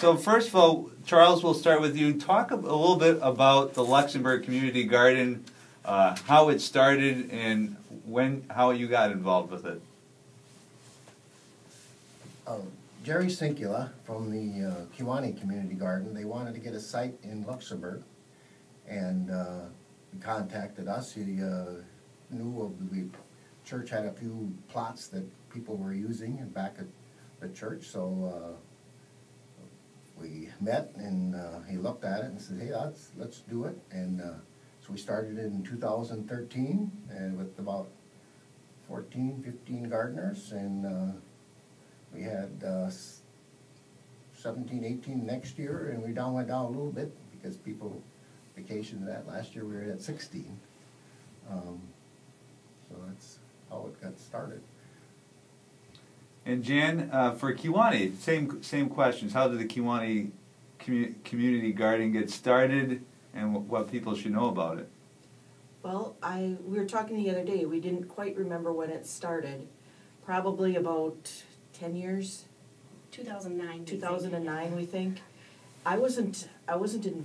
So first of all, Charles, we'll start with you. Talk a little bit about the Luxembourg Community Garden, how it started, and how you got involved with it. Jerry Sinkula from the Kewaunee Community Garden, they wanted to get a site in Luxembourg, and he contacted us. He knew of the church had a few plots that people were using back at the church, so we met, and he looked at it and said, hey, let's do it. And so we started in 2013 and with about 14, 15 gardeners, and we had 17, 18 next year, and we went down a little bit because people vacationed that. Last year we were at 16. So that's how it got started. And Jan, for Kewaunee, same questions. How did the Kewaunee Community Garden get started, and what people should know about it? Well, we were talking the other day. We didn't quite remember when it started. Probably about 10 years. 2009. 2009, we think. I wasn't in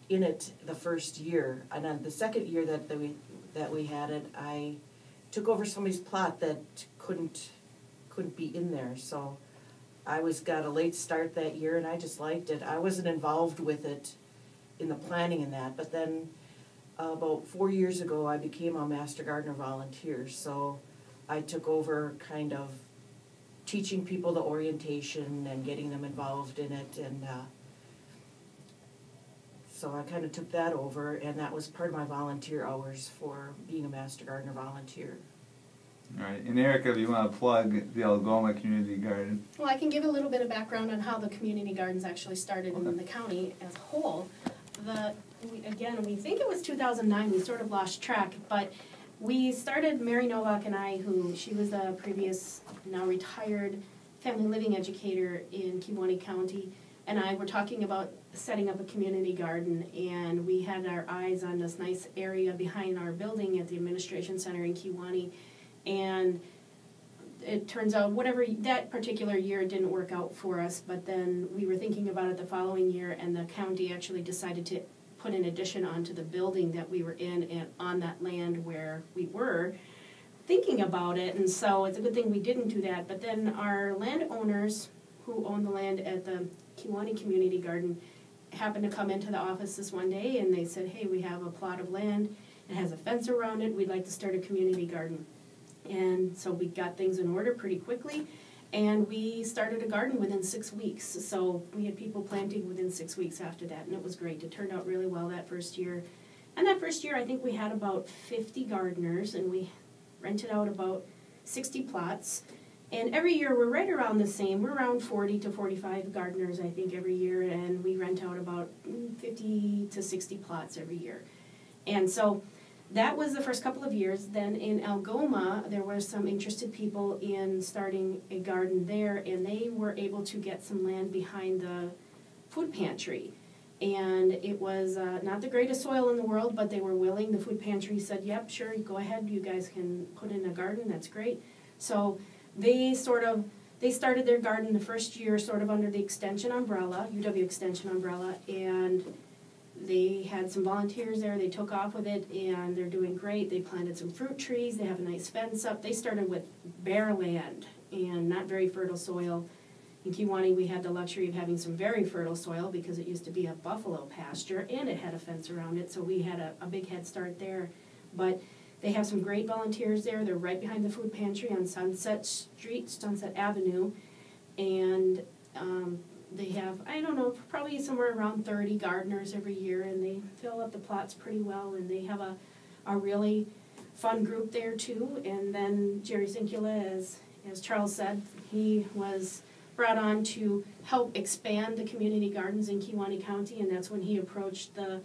it the first year, and then the second year that we had it, I took over somebody's plot that couldn't be in there. So I got a late start that year, and I just liked it. I wasn't involved with it in the planning and that, but then about 4 years ago I became a Master Gardener volunteer. So I took over kind of teaching people the orientation and getting them involved in it, and so I kind of took that over, and that was part of my volunteer hours for being a Master Gardener volunteer. All right, and Aerica, if you want to plug the Algoma Community Garden. Well, I can give a little bit of background on how the community gardens actually started in the county as a whole. We think it was 2009, we sort of lost track, but we started, Mary Novak and I, she was a previous, now retired family living educator in Kewaunee County, and I were talking about setting up a community garden, and we had our eyes on this nice area behind our building at the administration center in Kewaunee, and it turns out that particular year it didn't work out for us, but then we were thinking about it the following year, and the county actually decided to put an addition onto the building that we were in and on that land where we were thinking about it, and so it's a good thing we didn't do that. But then our landowners who own the land at the Kewaunee Community Garden happened to come into the office this one day, and they said, hey, we have a plot of land, it has a fence around it, we'd like to start a community garden. And so we got things in order pretty quickly, and we started a garden within 6 weeks. So we had people planting within 6 weeks after that, and it was great. It turned out really well that first year. And that first year, I think we had about 50 gardeners, and we rented out about 60 plots. And every year, we're right around the same. We're around 40 to 45 gardeners, I think, every year, and we rent out about 50 to 60 plots every year. And so that was the first couple of years. Then in Algoma, there were some interested people in starting a garden there, and they were able to get some land behind the food pantry. And it was not the greatest soil in the world, but they were willing. The food pantry said, yep, sure, go ahead, you guys can put in a garden, that's great. So they started their garden the first year sort of under the extension umbrella, UW extension umbrella, and they had some volunteers there. They took off with it, and they're doing great. They planted some fruit trees. They have a nice fence up. They started with bare land and not very fertile soil. In Kewaunee, we had the luxury of having some very fertile soil because it used to be a buffalo pasture, and it had a fence around it, so we had a big head start there. But they have some great volunteers there. They're right behind the food pantry on Sunset Street, Sunset Avenue, and they have, I don't know, probably somewhere around 30 gardeners every year, and they fill up the plots pretty well, and they have a really fun group there too. And then Jerry Sinkula, as Charles said, he was brought on to help expand the community gardens in Kewaunee County, and that's when he approached the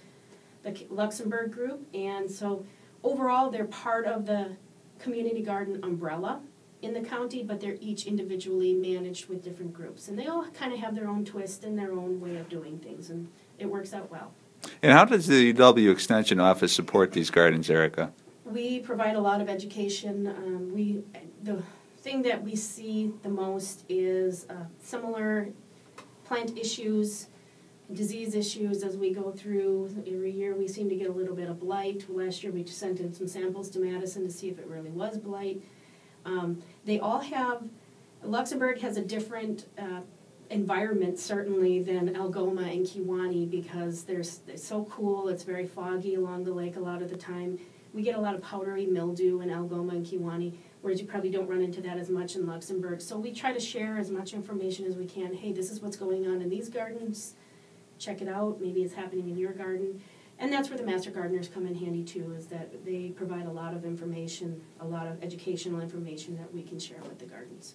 Luxembourg group. And so overall, they're part of the community garden umbrella in the county, but they're each individually managed with different groups. And they all kind of have their own twist and their own way of doing things, and it works out well. And how does the UW Extension Office support these gardens, Aerica? We provide a lot of education. The thing that we see the most is similar plant issues, disease issues as we go through. Every year we seem to get a little bit of blight. Last year we just sent in some samples to Madison to see if it really was blight. They all have, Luxembourg has a different environment certainly than Algoma and Kewaunee because they're so cool. It's very foggy along the lake a lot of the time. We get a lot of powdery mildew in Algoma and Kewaunee, whereas you probably don't run into that as much in Luxembourg. So we try to share as much information as we can. Hey, this is what's going on in these gardens. Check it out. Maybe it's happening in your garden. And that's where the master gardeners come in handy too, is that they provide a lot of information, a lot of educational information that we can share with the gardens.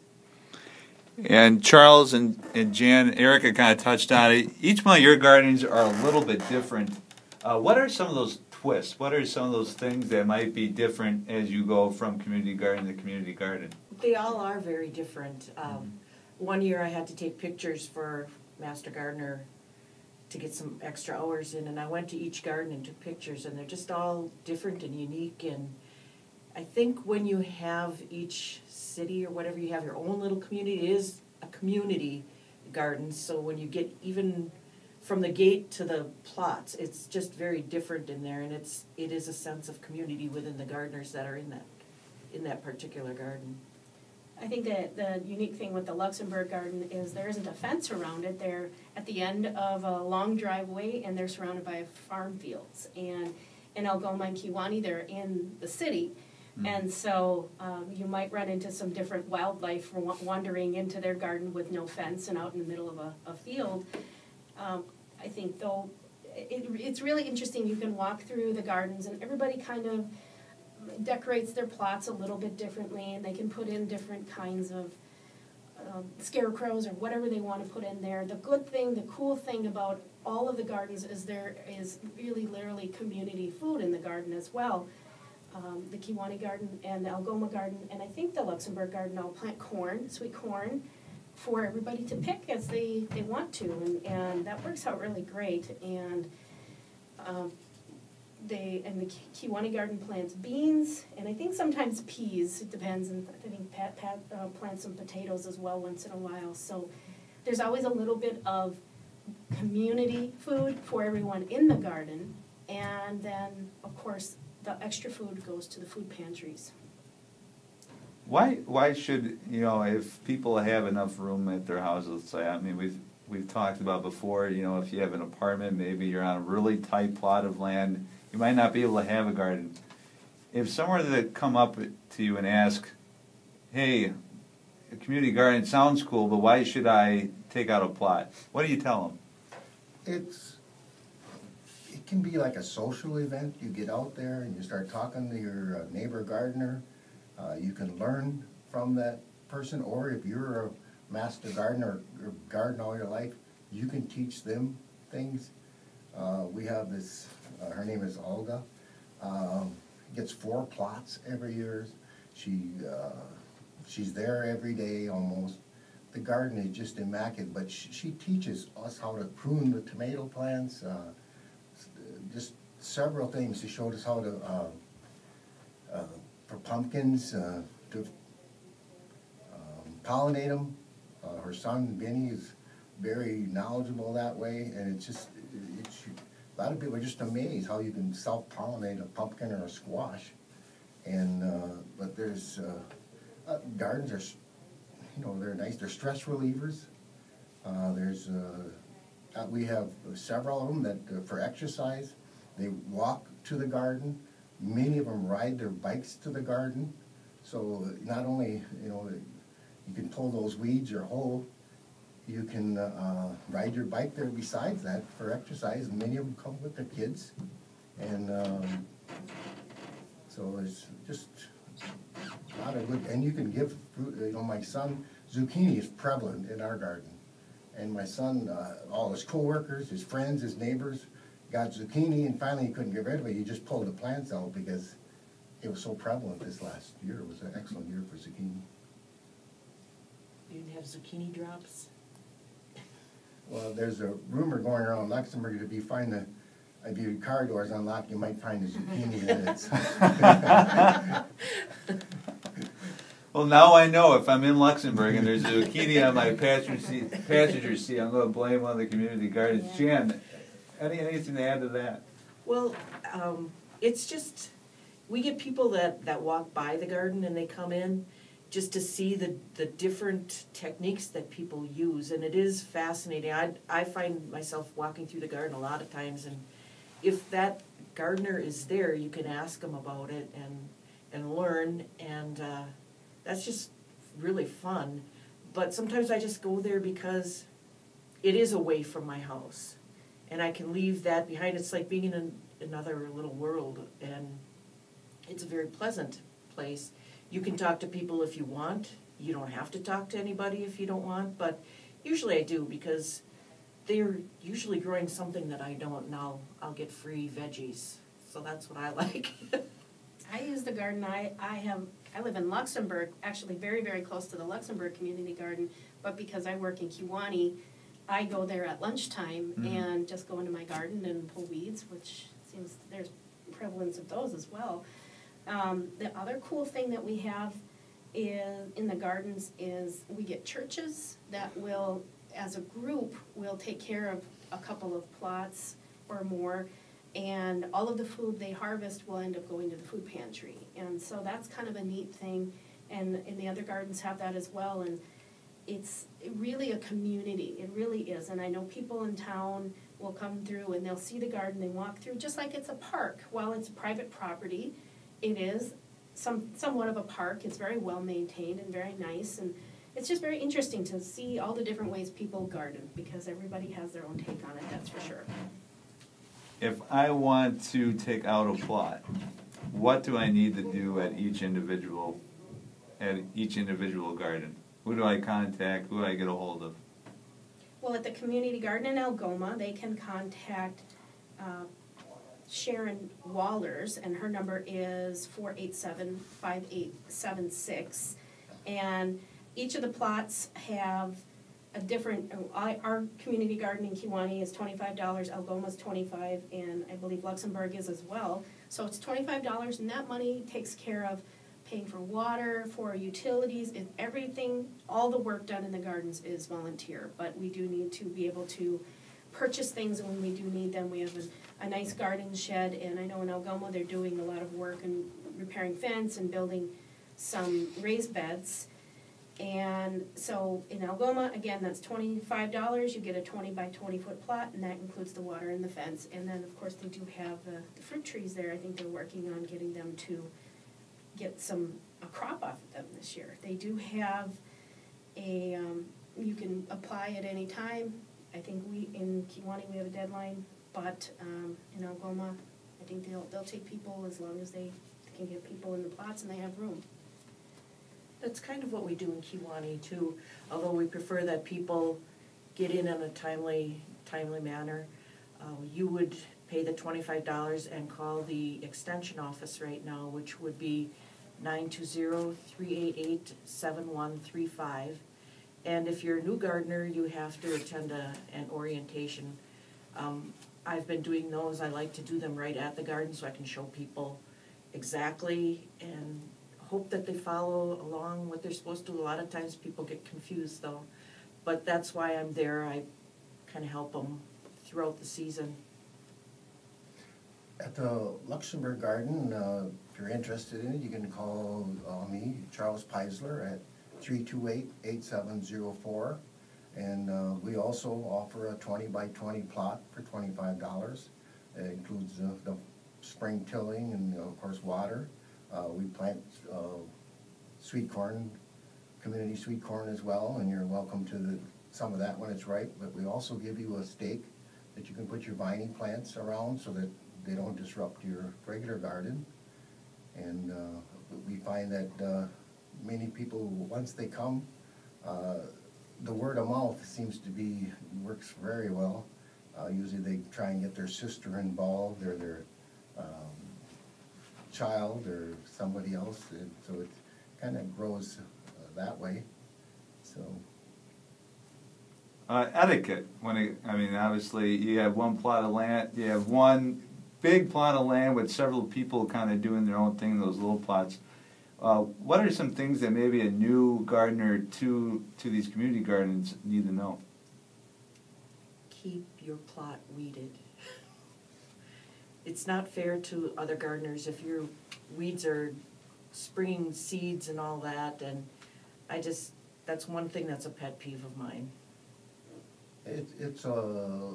And Charles and Jan, Aerica kind of touched on it. Each one of your gardens are a little bit different. What are some of those twists? What are some of those things that might be different as you go from community garden to community garden? They all are very different. One year I had to take pictures for Master Gardener to get some extra hours in, and I went to each garden and took pictures, and they're just all different and unique. And I think when you have each city or whatever, you have your own little community. It is a community garden, so when you get even from the gate to the plots, it's just very different in there, and it is a sense of community within the gardeners that are in that particular garden. I think that the unique thing with the Luxembourg garden is there isn't a fence around it. They're at the end of a long driveway, and they're surrounded by farm fields. And in Algoma and Kewaunee, they're in the city. And so you might run into some different wildlife wandering into their garden with no fence and out in the middle of a field. I think, though, it's really interesting. You can walk through the gardens, and everybody kind of decorates their plots a little bit differently, and they can put in different kinds of scarecrows or whatever they want to put in there. The good thing, the cool thing about all of the gardens is there is really literally community food in the garden as well. The Kewaunee garden and the Algoma garden, and I think the Luxembourg garden all plant corn, sweet corn, for everybody to pick as they want to, and that works out really great. And the Kewaunee garden plants beans, and I think sometimes peas. It depends, and I think Pat plants some potatoes as well once in a while. So there's always a little bit of community food for everyone in the garden, and then of course the extra food goes to the food pantries. Why should, if people have enough room at their houses, let's say, I mean, we've talked about before, if you have an apartment, maybe you're on a really tight plot of land, you might not be able to have a garden. If someone were to come up to you and ask, hey, a community garden sounds cool, but why should I take out a plot? What do you tell them? It can be like a social event. You get out there and you start talking to your neighbor gardener. You can learn from that person, or if you're a master gardener or garden all your life, you can teach them things. We have this, her name is Olga, gets 4 plots every year. She's there every day almost. The garden is just immaculate, but she teaches us how to prune the tomato plants, just several things. She showed us how to, for pumpkins, to pollinate them. Her son, Benny, is very knowledgeable that way, and a lot of people are just amazed how you can self-pollinate a pumpkin or a squash. And but there's gardens are, they're nice. They're stress relievers. We have several of them that for exercise. They walk to the garden. Many of them ride their bikes to the garden. So not only you can pull those weeds or hoe, you can ride your bike there besides that for exercise. Many of them come with their kids. And so there's just a lot of good, and you can give fruit. My son, zucchini is prevalent in our garden. And my son, all his co-workers, his friends, his neighbors got zucchini, and finally he couldn't get rid of it. He just pulled the plants out because it was so prevalent this last year. It was an excellent year for zucchini. You didn't have zucchini drops? Well, there's a rumor going around Luxembourg that if your car door's unlocked, you might find a zucchini in it. Well, now I know if I'm in Luxembourg and there's a zucchini on my passenger seat, I'm going to blame one of the community gardens. Yeah. Jan, anything to add to that? Well, it's just, we get people that walk by the garden and they come in just to see the different techniques that people use, and it is fascinating. I find myself walking through the garden a lot of times, and if that gardener is there, you can ask them about it and learn, and that's just really fun. But sometimes I just go there because it is away from my house, and I can leave that behind. It's like being in another little world, and it's a very pleasant place. You can talk to people if you want. You don't have to talk to anybody if you don't want, but usually I do because they're usually growing something that I don't know. I'll get free veggies, so that's what I like. I use the garden. I live in Luxembourg, actually very, very close to the Luxembourg Community Garden, but because I work in Kewaunee, I go there at lunchtime and just go into my garden and pull weeds, which seems there's prevalence of those as well. The other cool thing that we have in the gardens is we get churches that will, as a group, will take care of a couple of plots or more, and all of the food they harvest will end up going to the food pantry. And so that's kind of a neat thing, and the other gardens have that as well, and it's really a community. It really is. And I know people in town will come through and they'll see the garden and walk through just like it's a park. While it's private property, it is somewhat of a park. It's very well maintained and very nice, and it's just very interesting to see all the different ways people garden because everybody has their own take on it, that's for sure. If I want to take out a plot, what do I need to do at each individual garden? Who do I contact? Who do I get a hold of? Well, at the community garden in Algoma, they can contact Sharon Wallers, and her number is 487-5876. And each of the plots have a different, our community garden in Kewaunee is $25, Algoma's $25, and I believe Luxembourg is as well. So it's $25, and that money takes care of paying for water, for utilities, everything, all the work done in the gardens is volunteer, but we do need to be able to purchase things when we do need them. We have a nice garden shed, and I know in Algoma they're doing a lot of work and repairing fence and building some raised beds. And so in Algoma, again, that's $25. You get a 20 by 20 foot plot, and that includes the water and the fence. And then, of course, they do have the fruit trees there. I think they're working on getting them to get a crop off of them this year. They do have you can apply at any time. I think in Kewaunee we have a deadline, but in Algoma, I think they'll take people as long as they can get people in the plots and they have room. That's kind of what we do in Kewaunee too, although we prefer that people get in a timely manner. You would pay the $25 and call the extension office right now, which would be 920-388-7135. And if you're a new gardener, you have to attend an orientation. I've been doing those. I like to do them right at the garden so I can show people exactly and hope that they follow along what they're supposed to. A lot of times people get confused though, but that's why I'm there. I kind of help them throughout the season. At the Luxembourg Garden, if you're interested in it, you can call me, Charles Piesler, at 328-8704. And we also offer a 20 by 20 plot for $25. It includes the spring tilling and, of course, water. We plant sweet corn, community sweet corn as well, and you're welcome to some of that when it's ripe. But we also give you a stake that you can put your vining plants around so that they don't disrupt your regular garden. And we find that many people, once they come, the word of mouth seems to works very well. Usually they try and get their sister involved or their child or somebody else, and so it kind of grows that way. So etiquette. Obviously, you have one plot of land. You have one big plot of land with several people kind of doing their own thing in those little plots. What are some things that maybe a new gardener to these community gardens need to know? Keep your plot weeded. It's not fair to other gardeners if your weeds are springing seeds and all that, and that's one thing that's a pet peeve of mine. It's a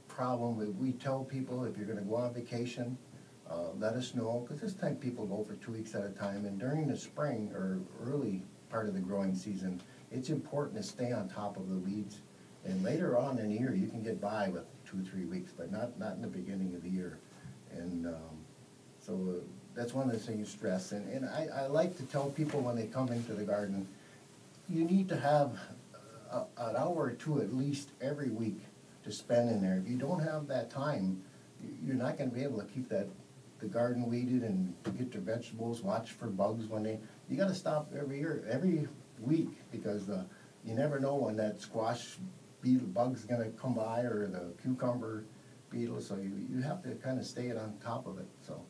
problem that we tell people, if you're gonna go on vacation, let us know, because this time people go for 2 weeks at a time, and during the spring or early part of the growing season, it's important to stay on top of the weeds. And later on in the year, you can get by with 2 or 3 weeks, but not in the beginning of the year. And so that's one of the things you stress. And I like to tell people when they come into the garden, you need to have an hour or two at least every week to spend in there. If you don't have that time, you're not gonna be able to keep the garden weeded and get your vegetables, watch for bugs you gotta stop every week, because you never know when that squash beetle bug's gonna come by, or the cucumber beetle, so you have to kind of stay on top of it, so.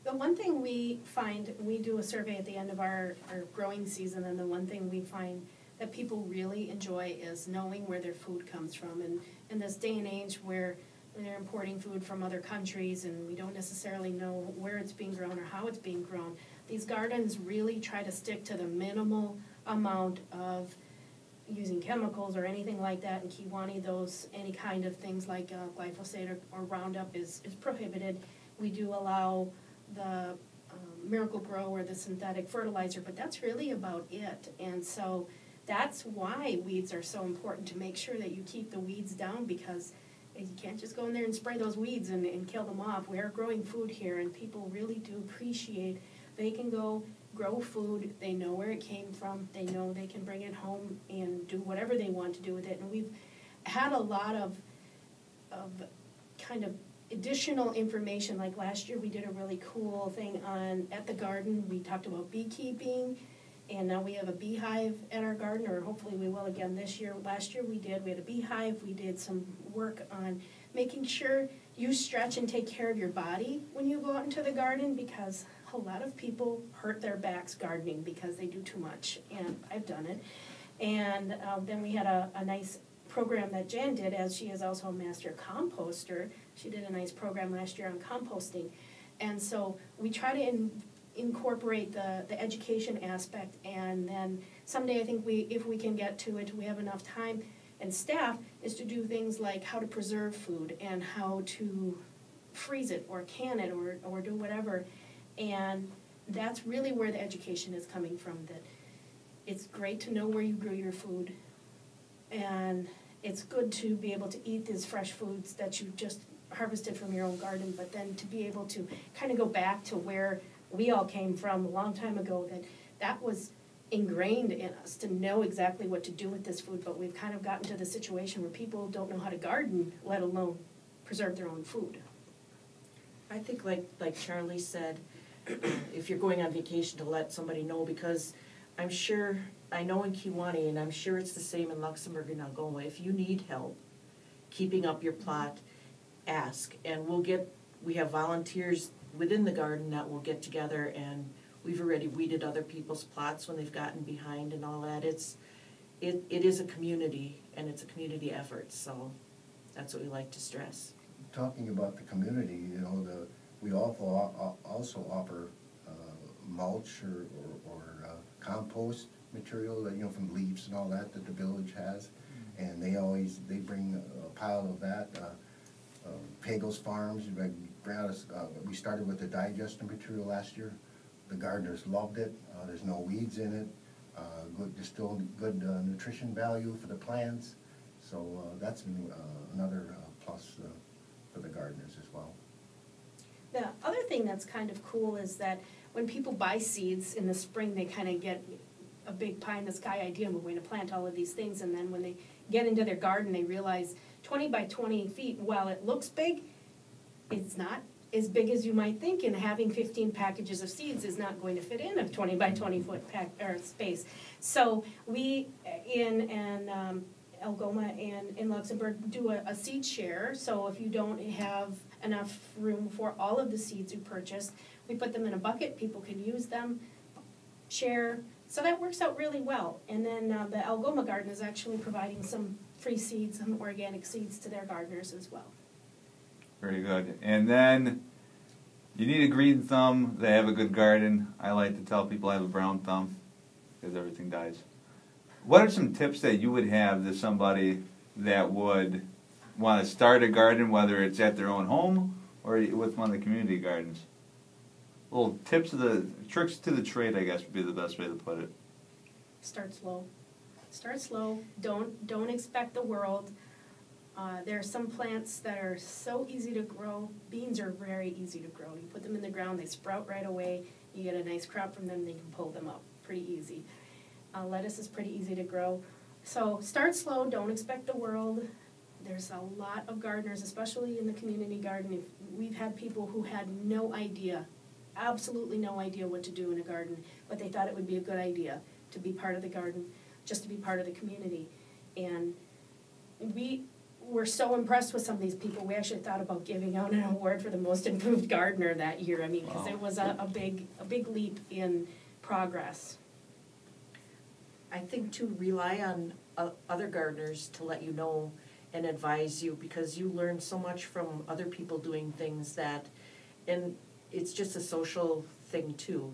The one thing we find, we do a survey at the end of our growing season, and the one thing we find that people really enjoy is knowing where their food comes from. And in this day and age where they're importing food from other countries and we don't necessarily know where it's being grown or how it's being grown, these gardens really try to stick to the minimal amount of using chemicals or anything like that. In Kewaunee, any kind of things like glyphosate or Roundup is prohibited. We do allow the Miracle-Gro or the synthetic fertilizer, but that's really about it. And so that's why weeds are so important, to make sure that you keep the weeds down, because you can't just go in there and spray those weeds and kill them off. We are growing food here, and people really do appreciate they can go grow food, they know where it came from, they know they can bring it home and do whatever they want to do with it. And we've had a lot of kind of additional information. Like last year we did a really cool thing at the garden. We talked about beekeeping, and now we have a beehive at our garden, or hopefully we will again this year. Last year we had a beehive. We did some work on making sure you stretch and take care of your body when you go out into the garden, because a lot of people hurt their backs gardening because they do too much, and I've done it. And then we had a nice program that Jan did, as she is also a master composter. She did a nice program last year on composting. And so we try to incorporate the education aspect, and then someday I think if we can get to it, we have enough time and staff, is to do things like how to preserve food and how to freeze it or can it or do whatever. And that's really where the education is coming from, that it's great to know where you grow your food, and it's good to be able to eat these fresh foods that you just harvested from your own garden, but then to be able to kind of go back to where we all came from a long time ago, that was ingrained in us to know exactly what to do with this food. But we've kind of gotten to the situation where people don't know how to garden, let alone preserve their own food. I think like Charlie said, if you're going on vacation, to let somebody know, because I know in Kewaunee, and I'm sure it's the same in Luxembourg and Algoma, if you need help keeping up your plot, ask. And we have volunteers within the garden that will get together, and we've already weeded other people's plots when they've gotten behind and all that. It is a community, and it's a community effort, so that's what we like to stress. Talking about the community, we also offer mulch or compost material, from leaves and all that the village has, and they bring a pile of that. Pagel's Farms, we started with the digester material last year. The gardeners loved it. There's no weeds in it. There's still good nutrition value for the plants. So that's been another plus for the gardeners as well. The other thing that's kind of cool is that when people buy seeds in the spring, they kind of get a big pie-in-the-sky idea, we're going to plant all of these things, and then when they get into their garden, they realize 20 by 20 feet, while it looks big, it's not as big as you might think, and having 15 packages of seeds is not going to fit in a 20 by 20 foot space. So we, in Algoma and in Luxembourg, do a seed share. So if you don't have enough room for all of the seeds you purchase, We put them in a bucket, people can use them, share, so that works out really well. And then the Algoma garden is actually providing some free seeds, some organic seeds to their gardeners as well. Very good. And then you need a green thumb. They have a good garden. I like to tell people I have a brown thumb because everything dies. What are some tips that you would have to somebody that would want to start a garden, whether it's at their own home or with one of the community gardens? Little tips of the tricks to the trade, I guess, would be the best way to put it. Start slow. Start slow. Don't expect the world. There are some plants that are so easy to grow. Beans are very easy to grow. You put them in the ground, they sprout right away. You get a nice crop from them, then you can pull them up pretty easy. Lettuce is pretty easy to grow. So start slow, don't expect the world. There's a lot of gardeners, especially in the community garden. We've had people who had no idea, absolutely no idea what to do in a garden, but they thought it would be a good idea to be part of the garden, just to be part of the community. And we were so impressed with some of these people, we actually thought about giving out an award for the most improved gardener that year. I mean, because it was a big leap in progress. I think to rely on other gardeners to let you know and advise you, because you learn so much from other people doing things that, and it's just a social thing too.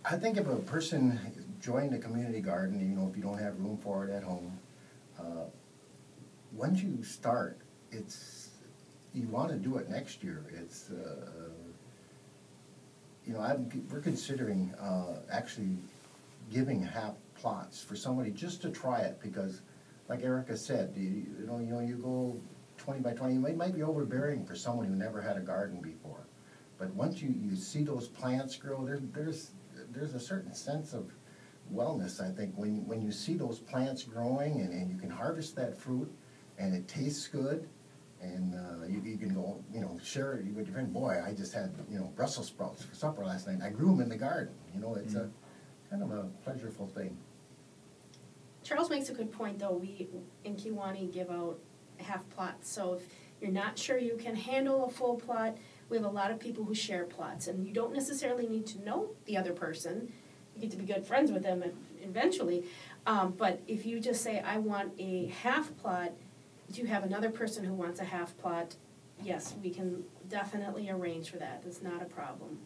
I think if a person joined a community garden, you know, if you don't have room for it at home, once you start, you want to do it next year. You know, we're considering actually giving half plots for somebody just to try it, because, like Aerica said, you know, you go 20 by 20, it might be overbearing for someone who never had a garden before. But once you see those plants grow, there's a certain sense of wellness, I think, when you see those plants growing and you can harvest that fruit and it tastes good, and you can go, you know, share it with your friend. Boy, I just had, you know, Brussels sprouts for supper last night. I grew them in the garden. You know, it's a kind of a pleasurable thing. Charles makes a good point, though. We in Kewaunee give out half plots, so if you're not sure you can handle a full plot, we have a lot of people who share plots, and you don't necessarily need to know the other person. You get to be good friends with them eventually, but if you just say, I want a half plot, if you have another person who wants a half plot, yes, we can definitely arrange for that. That's not a problem.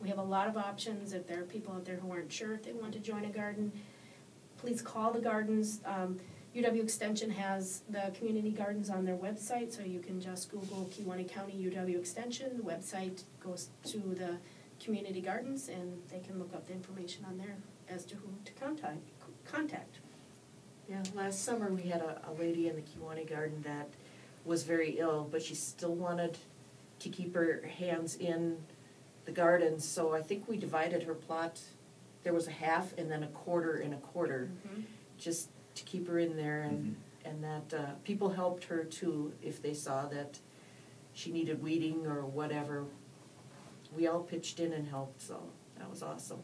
We have a lot of options. If there are people out there who aren't sure if they want to join a garden, please call the gardens. UW Extension has the community gardens on their website, so you can just Google Kewaunee County UW Extension. The website goes to the community gardens, and they can look up the information on there as to who to contact. Yeah, last summer we had a lady in the Kewaunee garden that was very ill, but she still wanted to keep her hands in the garden, so I think we divided her plot. There was a half and then a quarter and a quarter, just to keep her in there, and that people helped her too if they saw that she needed weeding or whatever. We all pitched in and helped, so that was awesome.